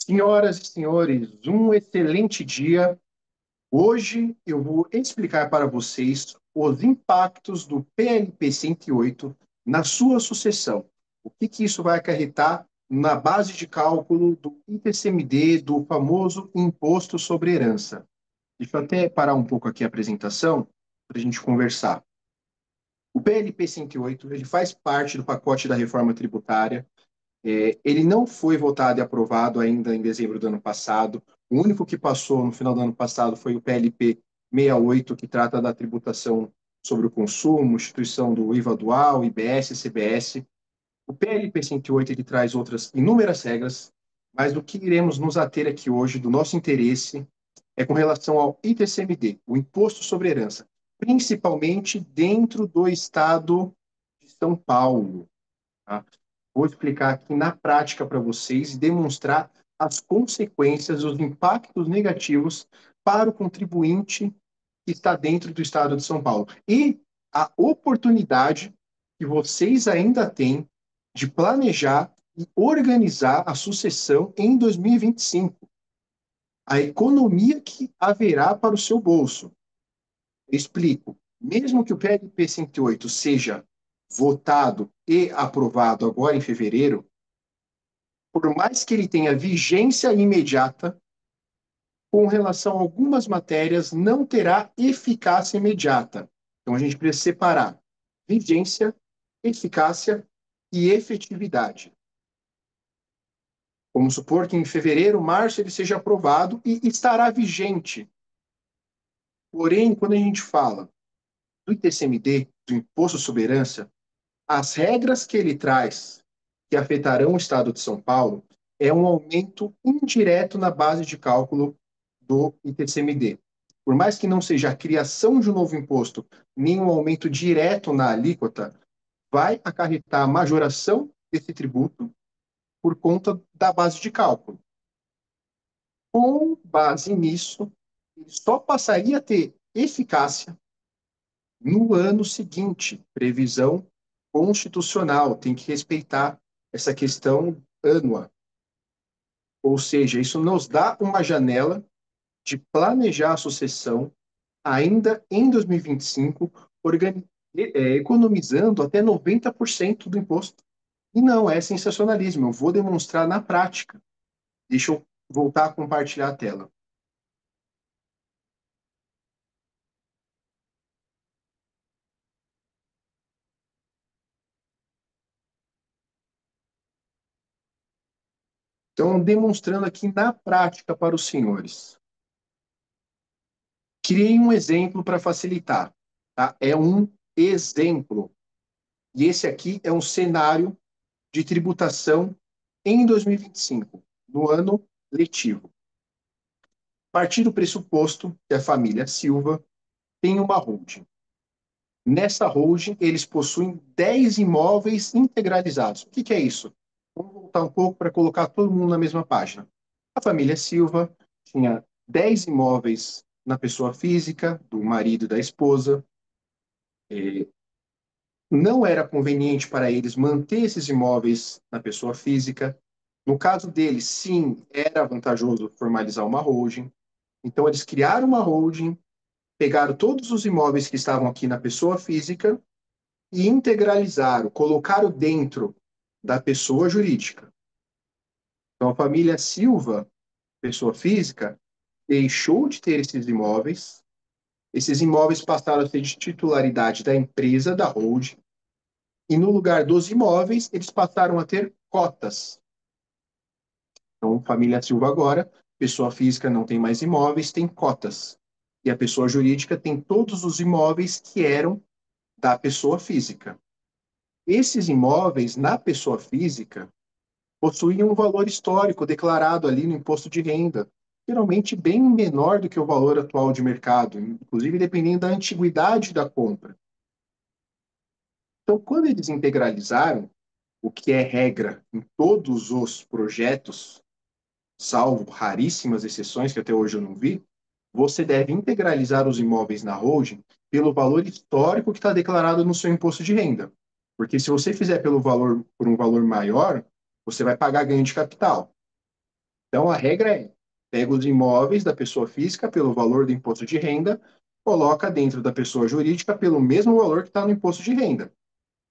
Senhoras e senhores, um excelente dia. Hoje eu vou explicar para vocês os impactos do PLP 108 na sua sucessão. O que isso vai acarretar na base de cálculo do ITCMD, do famoso Imposto sobre Herança. Deixa eu até parar um pouco aqui a apresentação para a gente conversar. O PLP 108 ele faz parte do pacote da reforma tributária. Ele não foi votado e aprovado ainda em dezembro do ano passado. O único que passou no final do ano passado foi o PLP 68, que trata da tributação sobre o consumo, instituição do IVA dual, IBS, CBS. O PLP 108 ele traz outras inúmeras regras, mas do que iremos nos ater aqui hoje, do nosso interesse, é com relação ao ITCMD, o Imposto sobre Herança, principalmente dentro do estado de São Paulo. Tá? Vou explicar aqui na prática para vocês e demonstrar as consequências, os impactos negativos para o contribuinte que está dentro do estado de São Paulo. E a oportunidade que vocês ainda têm de planejar e organizar a sucessão em 2025. A economia que haverá para o seu bolso. Eu explico. Mesmo que o PLP 108 seja votado e aprovado agora em fevereiro, por mais que ele tenha vigência imediata, com relação a algumas matérias, não terá eficácia imediata. Então, a gente precisa separar vigência, eficácia e efetividade. Vamos supor que em fevereiro, março, ele seja aprovado e estará vigente. Porém, quando a gente fala do ITCMD, do Imposto sobre Herança, as regras que ele traz, que afetarão o Estado de São Paulo, é um aumento indireto na base de cálculo do ITCMD. Por mais que não seja a criação de um novo imposto, nem um aumento direto na alíquota, vai acarretar a majoração desse tributo por conta da base de cálculo. Com base nisso, ele só passaria a ter eficácia no ano seguinte, previsão constitucional, tem que respeitar essa questão ânua. Ou seja, isso nos dá uma janela de planejar a sucessão ainda em 2025, economizando até 90% do imposto. E não, é sensacionalismo, eu vou demonstrar na prática. Deixa eu voltar a compartilhar a tela. Então, demonstrando aqui na prática para os senhores. Criei um exemplo para facilitar. Tá? É um exemplo. E esse aqui é um cenário de tributação em 2025, no ano letivo. Partir do pressuposto que a família Silva tem uma holding. Nessa holding, eles possuem 10 imóveis integralizados. O que é isso? Vamos voltar um pouco para colocar todo mundo na mesma página. A família Silva tinha 10 imóveis na pessoa física, do marido e da esposa. Não era conveniente para eles manter esses imóveis na pessoa física. No caso deles, sim, era vantajoso formalizar uma holding. Então, eles criaram uma holding, pegaram todos os imóveis que estavam aqui na pessoa física e integralizaram, colocaram dentro da pessoa jurídica. Então, a família Silva, pessoa física, deixou de ter esses imóveis passaram a ser de titularidade da empresa, da holding, e no lugar dos imóveis, eles passaram a ter cotas. Então, família Silva agora, pessoa física não tem mais imóveis, tem cotas. E a pessoa jurídica tem todos os imóveis que eram da pessoa física. Esses imóveis, na pessoa física, possuíam um valor histórico declarado ali no imposto de renda, geralmente bem menor do que o valor atual de mercado, inclusive dependendo da antiguidade da compra. Então, quando eles integralizaram, o que é regra em todos os projetos, salvo raríssimas exceções que até hoje eu não vi, você deve integralizar os imóveis na holding pelo valor histórico que está declarado no seu imposto de renda. Porque se você fizer por um valor maior, você vai pagar ganho de capital. Então, a regra é: pega os imóveis da pessoa física pelo valor do imposto de renda, coloca dentro da pessoa jurídica pelo mesmo valor que está no imposto de renda.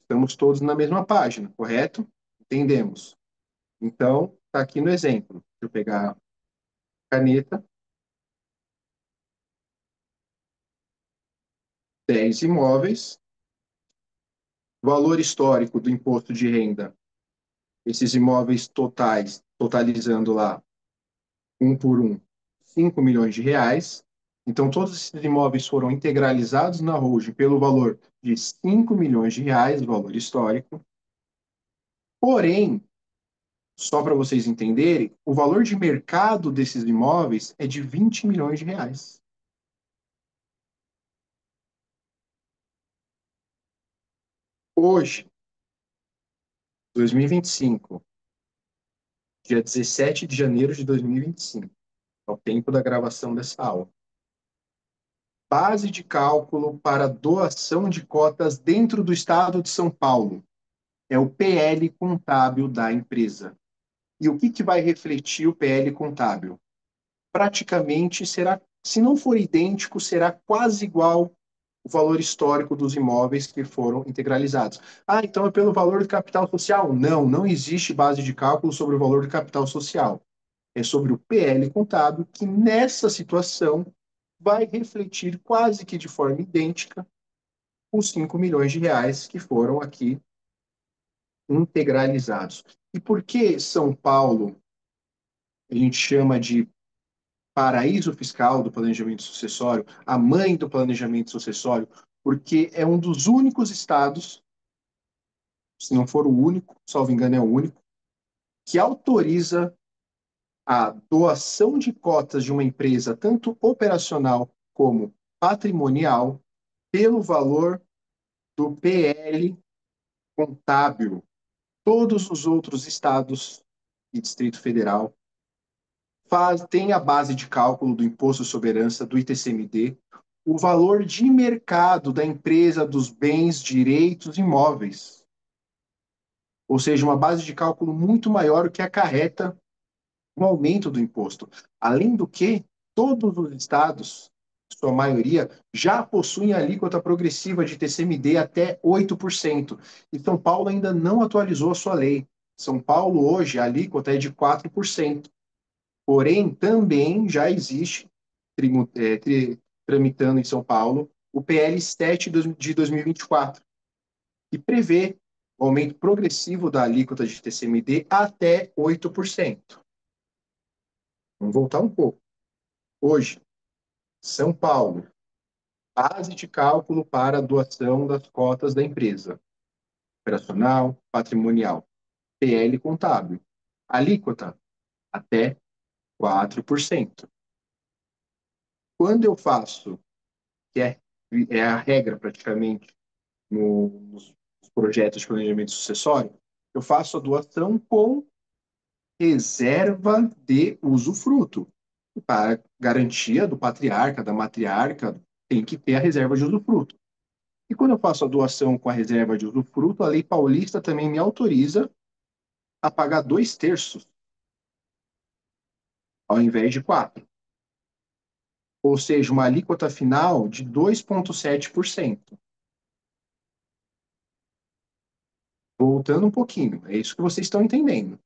Estamos todos na mesma página, correto? Entendemos. Então, está aqui no exemplo. Deixa eu pegar a caneta. 10 imóveis, valor histórico do imposto de renda, esses imóveis totais, totalizando lá, um por um, 5 milhões de reais. Então, todos esses imóveis foram integralizados na holding pelo valor de 5 milhões de reais, valor histórico. Porém, só para vocês entenderem, o valor de mercado desses imóveis é de 20 milhões de reais. Hoje, 2025, dia 17 de janeiro de 2025, ao tempo da gravação dessa aula. Base de cálculo para doação de cotas dentro do estado de São Paulo. É o PL contábil da empresa. E o que vai refletir o PL contábil? Praticamente será, se não for idêntico, será quase igual o valor histórico dos imóveis que foram integralizados. Ah, então é pelo valor do capital social? Não, não existe base de cálculo sobre o valor do capital social. É sobre o PL contábil, que nessa situação vai refletir quase que de forma idêntica os 5 milhões de reais que foram aqui integralizados. E por que São Paulo a gente chama de paraíso fiscal do planejamento sucessório, a mãe do planejamento sucessório? Porque é um dos únicos estados, se não for o único, salvo engano, é o único, que autoriza a doação de cotas de uma empresa, tanto operacional como patrimonial, pelo valor do PL contábil. Todos os outros estados e Distrito Federal têm a base de cálculo do Imposto sobre Herança, do ITCMD, o valor de mercado da empresa dos bens, direitos imóveis. Ou seja, uma base de cálculo muito maior, o que acarreta um aumento do imposto. Além do que, todos os estados, sua maioria, já possuem alíquota progressiva de TCMD até 8%. E São Paulo ainda não atualizou a sua lei. São Paulo, hoje, a alíquota é de 4%. Porém, também já existe, tramitando em São Paulo, o PL 7 de 2024, que prevê o aumento progressivo da alíquota de TCMD até 8%. Vamos voltar um pouco. Hoje, São Paulo, base de cálculo para a doação das cotas da empresa, operacional, patrimonial, PL contábil, alíquota até 4%. Quando eu faço, que é a regra praticamente nos projetos de planejamento sucessório, eu faço a doação com reserva de usufruto. Para garantia do patriarca, da matriarca, tem que ter a reserva de usufruto. E quando eu faço a doação com a reserva de usufruto, a lei paulista também me autoriza a pagar 2/3, ao invés de 4. Ou seja, uma alíquota final de 2,7%. Voltando um pouquinho, é isso que vocês estão entendendo.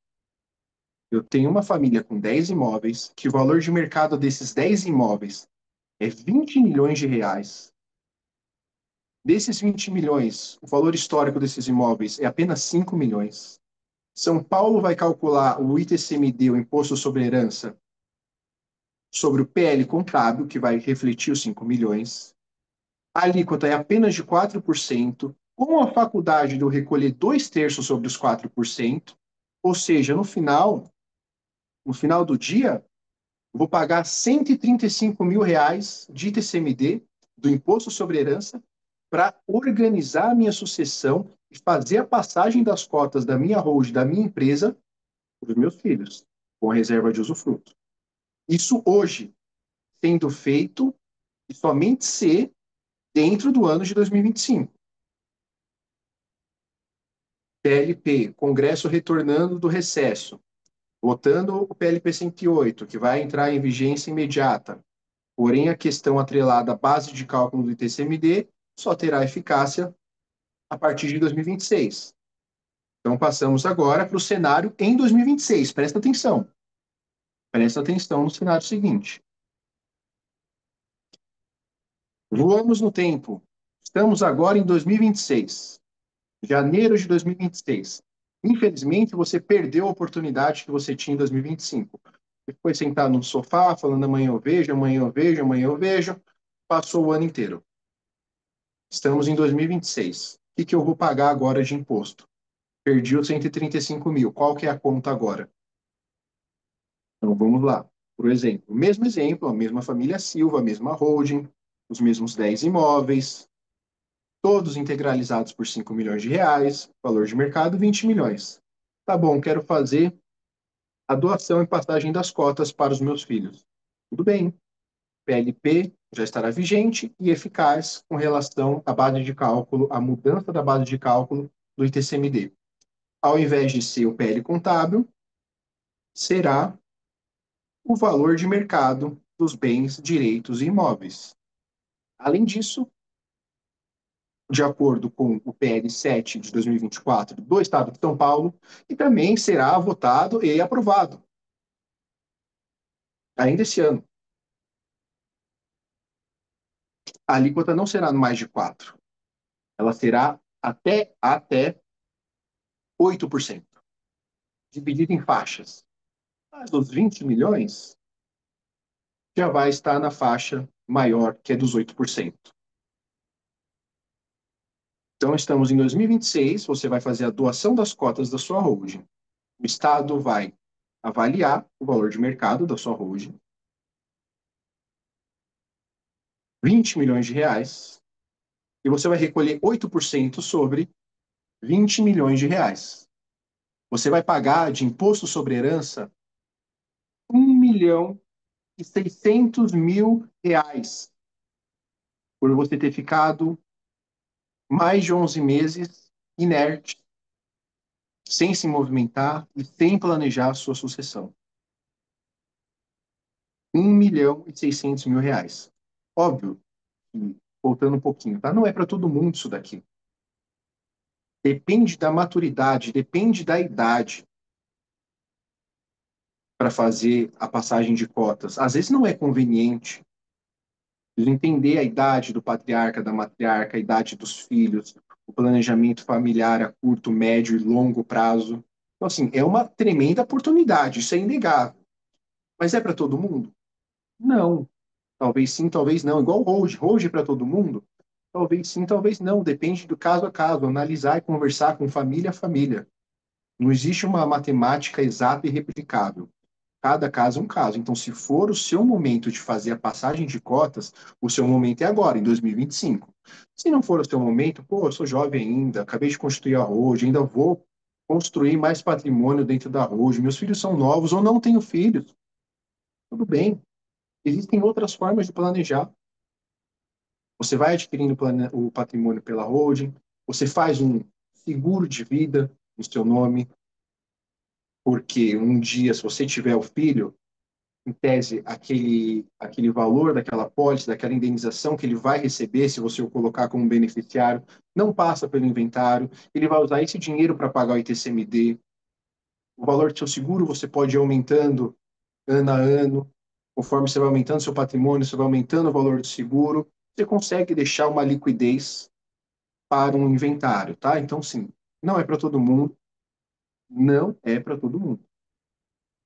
Eu tenho uma família com 10 imóveis, que o valor de mercado desses 10 imóveis é 20 milhões de reais. Desses 20 milhões, o valor histórico desses imóveis é apenas 5 milhões. São Paulo vai calcular o ITCMD, o Imposto sobre Herança, sobre o PL contábil, que vai refletir os 5 milhões. A alíquota é apenas de 4%, com a faculdade de eu recolher 2/3 sobre os 4%, ou seja, no final do dia, eu vou pagar 135 mil reais de ITCMD, do Imposto sobre Herança, para organizar a minha sucessão e fazer a passagem das cotas da minha holding, da minha empresa, para os meus filhos, com a reserva de usufruto. Isso hoje, sendo feito e somente se dentro do ano de 2025. PLP, Congresso retornando do recesso. votando o PLP 108, que vai entrar em vigência imediata, porém a questão atrelada à base de cálculo do ITCMD só terá eficácia a partir de 2026. Então, passamos agora para o cenário em 2026. Presta atenção. Presta atenção no cenário seguinte. Voamos no tempo. Estamos agora em 2026, janeiro de 2026. Infelizmente, você perdeu a oportunidade que você tinha em 2025. Você foi sentar no sofá, falando amanhã eu vejo, amanhã eu vejo, amanhã eu vejo. Passou o ano inteiro. Estamos em 2026. O que eu vou pagar agora de imposto? Perdi os 135 mil. Qual que é a conta agora? Então, vamos lá. Por exemplo, o mesmo exemplo, a mesma família Silva, a mesma holding, os mesmos 10 imóveis, todos integralizados por 5 milhões de reais, valor de mercado 20 milhões. Tá bom, quero fazer a doação e passagem das cotas para os meus filhos. Tudo bem. PLP já estará vigente e eficaz com relação à base de cálculo, à mudança da base de cálculo do ITCMD. Ao invés de ser o PL contábil, será o valor de mercado dos bens, direitos e imóveis. Além disso, de acordo com o PL 7 de 2024 do Estado de São Paulo, e também será votado e aprovado ainda esse ano. A alíquota não será mais de 4%, ela será até 8%, dividida em faixas. Mas os 20 milhões já vai estar na faixa maior, que é dos 8%. Então, estamos em 2026, você vai fazer a doação das cotas da sua holding. O Estado vai avaliar o valor de mercado da sua holding, 20 milhões de reais, e você vai recolher 8% sobre 20 milhões de reais. Você vai pagar de imposto sobre herança 1.600.000 reais por você ter ficado mais de 11 meses inerte, sem se movimentar e sem planejar a sua sucessão. 1.600.000 reais. Óbvio, voltando um pouquinho, tá? Não é para todo mundo isso daqui. Depende da maturidade, depende da idade para fazer a passagem de cotas. Às vezes não é conveniente entender a idade do patriarca, da matriarca, a idade dos filhos, o planejamento familiar a curto, médio e longo prazo. Então, assim, é uma tremenda oportunidade, isso é inegável. Mas é para todo mundo? Não. Talvez sim, talvez não. Igual hoje. Hoje é para todo mundo? Talvez sim, talvez não. Depende do caso a caso. Analisar e conversar com família a família. Não existe uma matemática exata e replicável. Cada caso é um caso. Então, se for o seu momento de fazer a passagem de cotas, o seu momento é agora, em 2025. Se não for o seu momento, pô, eu sou jovem ainda, acabei de constituir a Hoje, ainda vou construir mais patrimônio dentro da Hoje, meus filhos são novos ou não tenho filhos. Tudo bem. Existem outras formas de planejar. Você vai adquirindo o patrimônio pela holding, você faz um seguro de vida no seu nome, porque um dia, se você tiver o filho, em tese, aquele valor daquela pólice, daquela indenização que ele vai receber, se você o colocar como beneficiário, não passa pelo inventário, ele vai usar esse dinheiro para pagar o ITCMD. O valor do seu seguro você pode ir aumentando ano a ano, conforme você vai aumentando seu patrimônio, você vai aumentando o valor do seguro, você consegue deixar uma liquidez para um inventário, tá? Então, sim, não é para todo mundo, não é para todo mundo.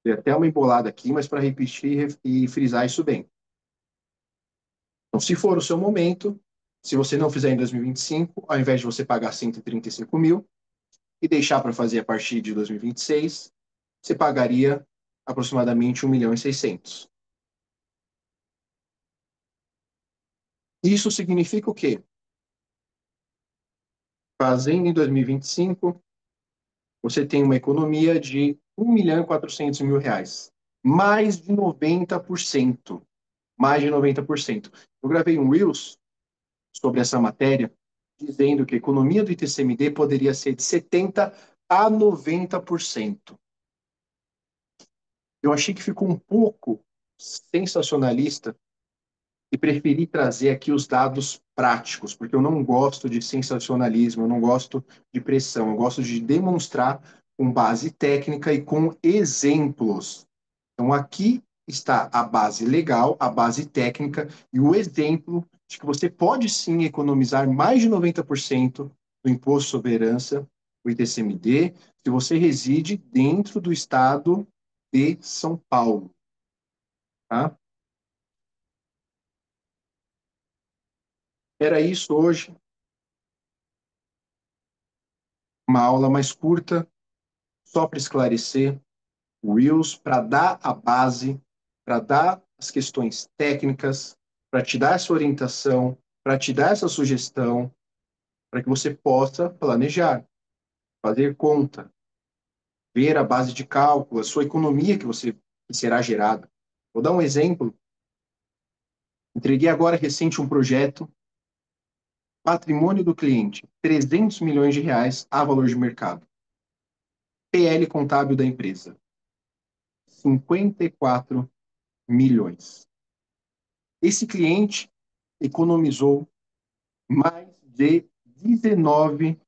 Tem até uma embolada aqui, mas para repetir e frisar isso bem. Então, se for o seu momento, se você não fizer em 2025, ao invés de você pagar 135 mil e deixar para fazer a partir de 2026, você pagaria aproximadamente 1.600.000. Isso significa o quê? Fazendo em 2025, você tem uma economia de 1.400.000 reais. Mais de 90%. Mais de 90%. Eu gravei um Reels sobre essa matéria, dizendo que a economia do ITCMD poderia ser de 70% a 90%. Eu achei que ficou um pouco sensacionalista e preferi trazer aqui os dados práticos, porque eu não gosto de sensacionalismo, eu não gosto de pressão, eu gosto de demonstrar com base técnica e com exemplos. Então, aqui está a base legal, a base técnica e o exemplo de que você pode sim economizar mais de 90% do imposto sobre herança, o ITCMD, se você reside dentro do estado de São Paulo. Tá? Era isso hoje, uma aula mais curta, só para esclarecer o Reels, para dar a base, para dar as questões técnicas, para te dar essa orientação, para te dar essa sugestão, para que você possa planejar, fazer conta, ver a base de cálculo, a sua economia que será gerada. Vou dar um exemplo. Entreguei agora recente um projeto, patrimônio do cliente, 300 milhões de reais a valor de mercado. PL contábil da empresa, 54 milhões. Esse cliente economizou mais de 19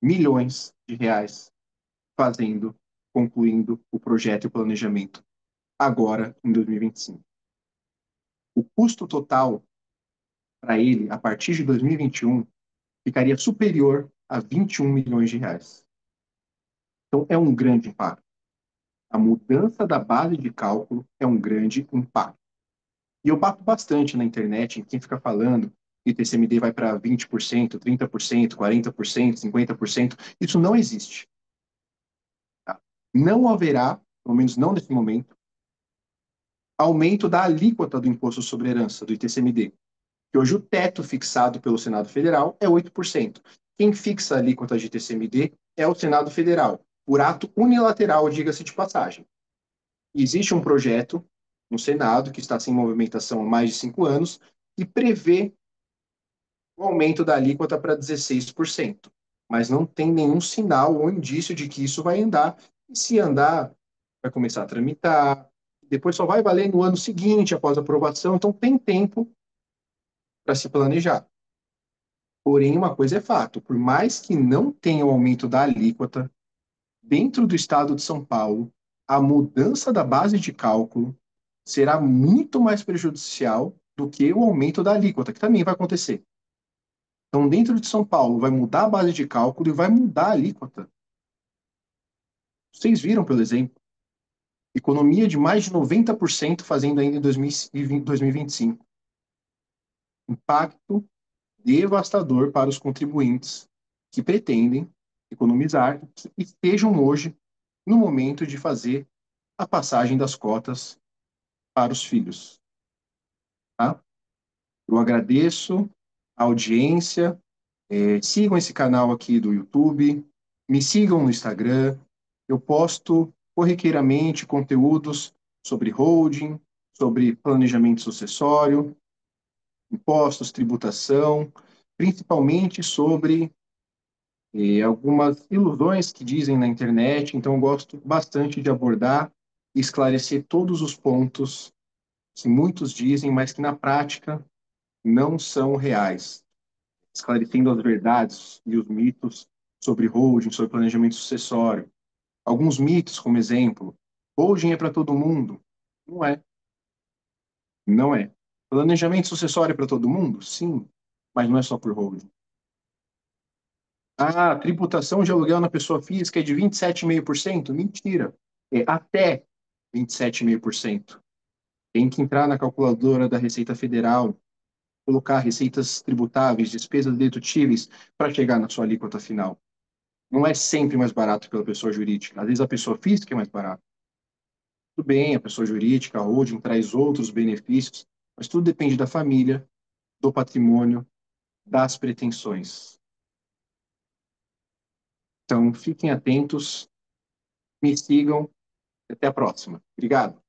milhões de reais fazendo, concluindo o projeto e o planejamento agora em 2025. O custo total para ele, a partir de 2021, ficaria superior a 21 milhões de reais. Então, é um grande impacto. A mudança da base de cálculo é um grande impacto. E eu bato bastante na internet em quem fica falando que o TCMD vai para 20%, 30%, 40%, 50%. Isso não existe. Tá? Não haverá, pelo menos não nesse momento, aumento da alíquota do imposto sobre herança, do ITCMD, que hoje o teto fixado pelo Senado Federal é 8%. Quem fixa a alíquota de ITCMD é o Senado Federal, por ato unilateral, diga-se de passagem. Existe um projeto no Senado, que está sem movimentação há mais de 5 anos, que prevê o aumento da alíquota para 16%. Mas não tem nenhum sinal ou indício de que isso vai andar. E se andar, vai começar a tramitar, depois só vai valer no ano seguinte, após a aprovação. Então, tem tempo para se planejar. Porém, uma coisa é fato: por mais que não tenha o aumento da alíquota, dentro do estado de São Paulo, a mudança da base de cálculo será muito mais prejudicial do que o aumento da alíquota, que também vai acontecer. Então, dentro de São Paulo, vai mudar a base de cálculo e vai mudar a alíquota. Vocês viram, pelo exemplo, economia de mais de 90% fazendo ainda em 2025. Impacto devastador para os contribuintes que pretendem economizar e estejam hoje no momento de fazer a passagem das cotas para os filhos. Tá? Eu agradeço a audiência. Sigam esse canal aqui do YouTube, me sigam no Instagram. Eu posto corriqueiramente conteúdos sobre holding, sobre planejamento sucessório, impostos, tributação, principalmente sobre algumas ilusões que dizem na internet. Então, eu gosto bastante de abordar e esclarecer todos os pontos que muitos dizem, mas que na prática não são reais, esclarecendo as verdades e os mitos sobre holding, sobre planejamento sucessório. Alguns mitos, como exemplo, holding é para todo mundo. Não é, não é. Planejamento sucessório é para todo mundo? Sim, mas não é só por holding. A tributação de aluguel na pessoa física é de 27,5%? Mentira. É até 27,5%. Tem que entrar na calculadora da Receita Federal, colocar receitas tributáveis, despesas dedutíveis para chegar na sua alíquota final. Não é sempre mais barato pela pessoa jurídica. Às vezes a pessoa física é mais barata. Tudo bem, a pessoa jurídica, a holding, traz outros benefícios, mas tudo depende da família, do patrimônio, das pretensões. Então, fiquem atentos, me sigam, até a próxima. Obrigado.